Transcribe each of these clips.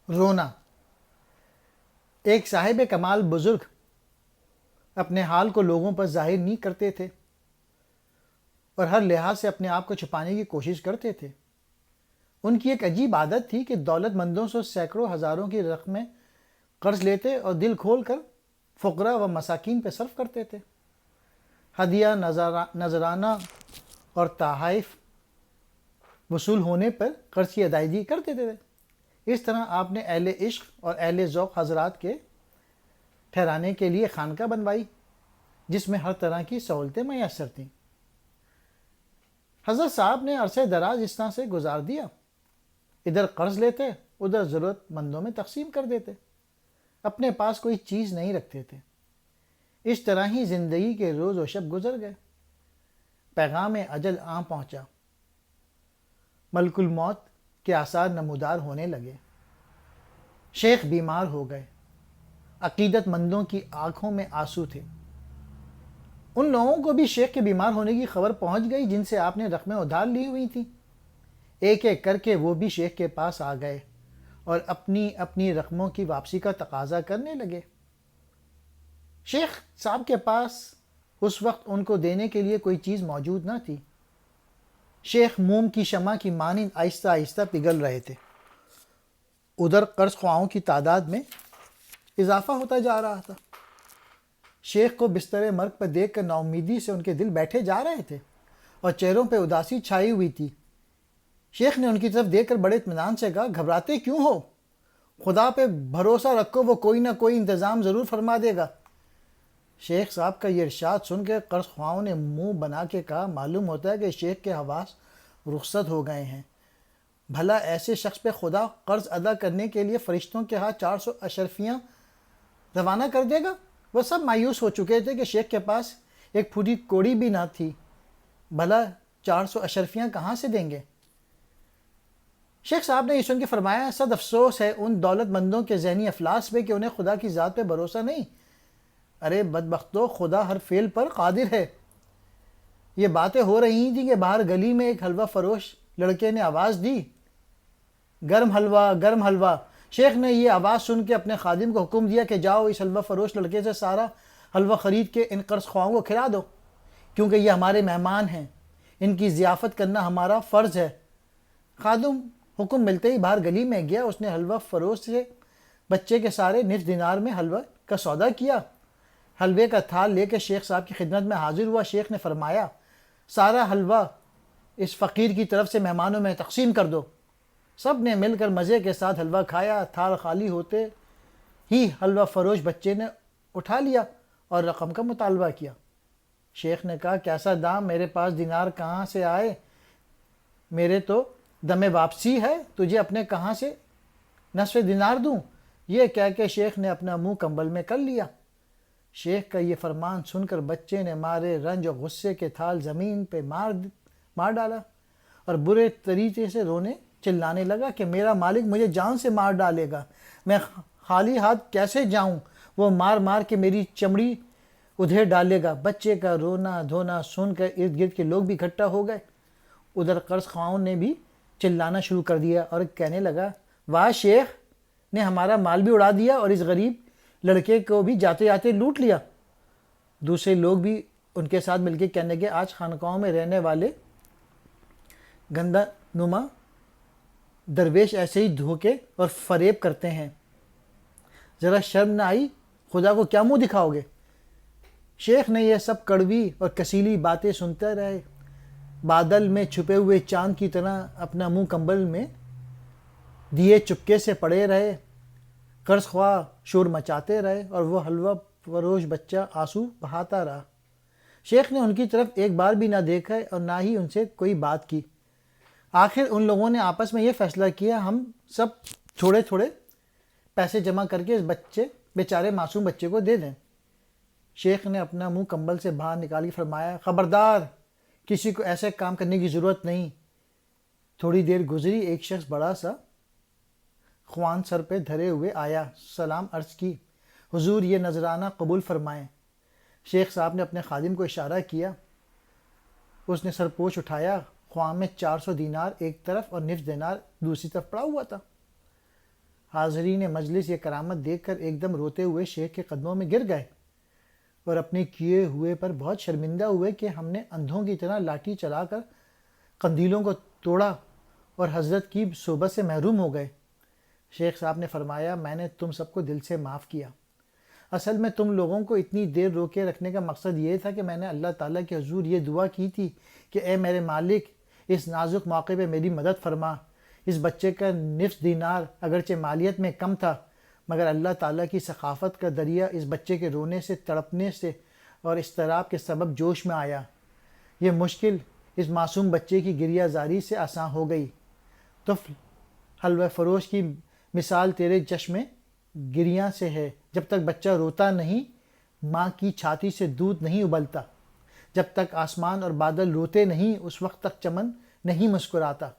رونا۔ ایک صاحب کمال بزرگ اپنے حال کو لوگوں پر ظاہر نہیں کرتے تھے اور ہر لحاظ سے اپنے آپ کو چھپانے کی کوشش کرتے تھے۔ ان کی ایک عجیب عادت تھی کہ دولت مندوں سے سینکڑوں ہزاروں کی رقمیں قرض لیتے اور دل کھول کر فقراء و مساکین پہ صرف کرتے تھے۔ ہدیہ، نذرانہ اور تحائف وصول ہونے پر قرض کی ادائیگی کرتے تھے۔ اس طرح آپ نے اہل عشق اور اہل ذوق حضرات کے ٹھہرانے کے لیے خانقاہ بنوائی جس میں ہر طرح کی سہولتیں میسر تھیں۔ حضرت صاحب نے عرصہ دراز اس طرح سے گزار دیا، ادھر قرض لیتے، ادھر ضرورت مندوں میں تقسیم کر دیتے، اپنے پاس کوئی چیز نہیں رکھتے تھے۔ اس طرح ہی زندگی کے روز و شب گزر گئے۔ پیغام اجل آن پہنچا، ملک الموت کے آثار نمودار ہونے لگے۔ شیخ بیمار ہو گئے۔ عقیدت مندوں کی آنکھوں میں آنسو تھے۔ ان لوگوں کو بھی شیخ کے بیمار ہونے کی خبر پہنچ گئی جن سے آپ نے رقمیں ادھار لی ہوئی تھیں۔ ایک ایک کر کے وہ بھی شیخ کے پاس آ گئے اور اپنی اپنی رقموں کی واپسی کا تقاضا کرنے لگے۔ شیخ صاحب کے پاس اس وقت ان کو دینے کے لیے کوئی چیز موجود نہ تھی۔ شیخ موم کی شمع کی مانند آہستہ آہستہ پگھل رہے تھے۔ ادھر قرض خواہوں کی تعداد میں اضافہ ہوتا جا رہا تھا۔ شیخ کو بستر مرگ پر دیکھ کر ناامیدی سے ان کے دل بیٹھے جا رہے تھے اور چہروں پہ اداسی چھائی ہوئی تھی۔ شیخ نے ان کی طرف دیکھ کر بڑے اطمینان سے کہا، گھبراتے کیوں ہو؟ خدا پہ بھروسہ رکھو، وہ کوئی نہ کوئی انتظام ضرور فرما دے گا۔ شیخ صاحب کا یہ ارشاد سن کے قرض خواہوں نے منہ بنا کے کہا، معلوم ہوتا ہے کہ شیخ کے حواس رخصت ہو گئے ہیں۔ بھلا ایسے شخص پہ خدا قرض ادا کرنے کے لیے فرشتوں کے ہاتھ 400 اشرفیاں روانہ کر دے گا؟ وہ سب مایوس ہو چکے تھے کہ شیخ کے پاس ایک پھوٹی کوڑی بھی نہ تھی، بھلا 400 اشرفیاں کہاں سے دیں گے؟ شیخ صاحب نے یہ سن کے فرمایا، صد افسوس ہے ان دولت مندوں کے ذہنی افلاس پہ کہ انہیں خدا کی ذات پہ بھروسہ نہیں۔ ارے بدبختو، خدا ہر فعل پر قادر ہے۔ یہ باتیں ہو رہی تھیں کہ باہر گلی میں ایک حلوہ فروش لڑکے نے آواز دی، گرم حلوہ، گرم حلوہ۔ شیخ نے یہ آواز سن کے اپنے خادم کو حکم دیا کہ جاؤ اس حلوہ فروش لڑکے سے سارا حلوہ خرید کے ان قرض خواہوں کو کھلا دو، کیونکہ یہ ہمارے مہمان ہیں، ان کی ضیافت کرنا ہمارا فرض ہے۔ خادم حکم ملتے ہی باہر گلی میں گیا۔ اس نے حلوہ فروش سے بچے کے سارے نصف دینار میں حلوہ کا سودا کیا۔ حلوے کا تھال لے کے شیخ صاحب کی خدمت میں حاضر ہوا۔ شیخ نے فرمایا، سارا حلوہ اس فقیر کی طرف سے مہمانوں میں تقسیم کر دو۔ سب نے مل کر مزے کے ساتھ حلوہ کھایا۔ تھال خالی ہوتے ہی حلوہ فروش بچے نے اٹھا لیا اور رقم کا مطالبہ کیا۔ شیخ نے کہا، کیسا دام، میرے پاس دینار کہاں سے آئے؟ میرے تو دم واپسی ہے، تجھے اپنے کہاں سے نصف دینار دوں؟ یہ کہہ کے شیخ نے اپنا منہ کمبل میں کر لیا۔ شیخ کا یہ فرمان سن کر بچے نے مارے رنج اور غصے کے تھال زمین پہ مار ڈالا اور برے طریقے سے رونے چلانے لگا کہ میرا مالک مجھے جان سے مار ڈالے گا، میں خالی ہاتھ کیسے جاؤں؟ وہ مار مار کے میری چمڑی ادھیڑ ڈالے گا۔ بچے کا رونا دھونا سن کر ارد گرد کے لوگ بھی اکٹھا ہو گئے۔ ادھر قرض خواہوں نے بھی چلانا شروع کر دیا اور کہنے لگا، واہ، شیخ نے ہمارا مال بھی اڑا دیا اور اس غریب لڑکے کو بھی جاتے جاتے لوٹ لیا۔ دوسرے لوگ بھی ان کے ساتھ مل کے کہنے لگے، آج خانقاہوں میں رہنے والے گندہ نما درویش ایسے ہی دھوکے اور فریب کرتے ہیں، ذرا شرم نہ آئی؟ خدا کو کیا منہ دکھاؤ گے؟ شیخ نے یہ سب کڑوی اور کسیلی باتیں سنتے رہے۔ بادل میں چھپے ہوئے چاند کی طرح اپنا منہ کمبل میں دیے چپکے سے پڑے رہے۔ قرض خواہ شور مچاتے رہے اور وہ حلوہ فروش بچہ آنسو بہاتا رہا۔ شیخ نے ان کی طرف ایک بار بھی نہ دیکھا اور نہ ہی ان سے کوئی بات کی۔ آخر ان لوگوں نے آپس میں یہ فیصلہ کیا، ہم سب تھوڑے تھوڑے پیسے جمع کر کے اس بیچارے معصوم بچے کو دے دیں۔ شیخ نے اپنا منہ کمبل سے باہر نکال کے فرمایا، خبردار، کسی کو ایسے کام کرنے کی ضرورت نہیں۔ تھوڑی دیر گزری، ایک شخص بڑا سا خوان سر پہ دھرے ہوئے آیا، سلام عرض کی، حضور یہ نذرانہ قبول فرمائیں۔ شیخ صاحب نے اپنے خادم کو اشارہ کیا۔ اس نے سرپوش اٹھایا۔ خوان میں 400 دینار ایک طرف اور نصف دینار دوسری طرف پڑا ہوا تھا۔ حاضرین مجلس یہ کرامت دیکھ کر ایک دم روتے ہوئے شیخ کے قدموں میں گر گئے اور اپنے کیے ہوئے پر بہت شرمندہ ہوئے کہ ہم نے اندھوں کی طرح لاٹھی چلا کر قندیلوں کو توڑا اور حضرت کی صحبت سے محروم ہو گئے۔ شیخ صاحب نے فرمایا، میں نے تم سب کو دل سے معاف کیا۔ اصل میں تم لوگوں کو اتنی دیر روکے رکھنے کا مقصد یہ تھا کہ میں نے اللہ تعالیٰ کے حضور یہ دعا کی تھی کہ اے میرے مالک، اس نازک موقع پہ میری مدد فرما۔ اس بچے کا نصف دینار اگرچہ مالیت میں کم تھا، مگر اللہ تعالیٰ کی ثقافت کا دریا اس بچے کے رونے سے، تڑپنے سے اور اضطراب کے سبب جوش میں آیا۔ یہ مشکل اس معصوم بچے کی گریہ زاری سے آسان ہو گئی۔ طفل حلوہ فروش کی مثال تیرے چشم گریاں سے ہے۔ جب تک بچہ روتا نہیں، ماں کی چھاتی سے دودھ نہیں ابلتا۔ جب تک آسمان اور بادل روتے نہیں، اس وقت تک چمن نہیں مسکراتا۔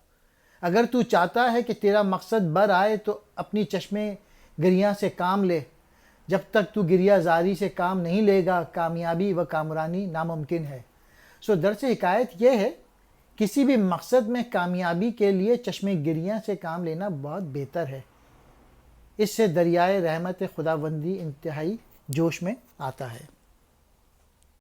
اگر تو چاہتا ہے کہ تیرا مقصد بر آئے تو اپنی چشم گریاں سے کام لے۔ جب تک تو گریہ زاری سے کام نہیں لے گا، کامیابی و کامرانی ناممکن ہے۔ درس حکایت یہ ہے، کسی بھی مقصد میں کامیابی کے لیے چشم گریاں سے کام لینا بہت بہتر ہے۔ اس سے دریائے رحمت خداوندی انتہائی جوش میں آتا ہے۔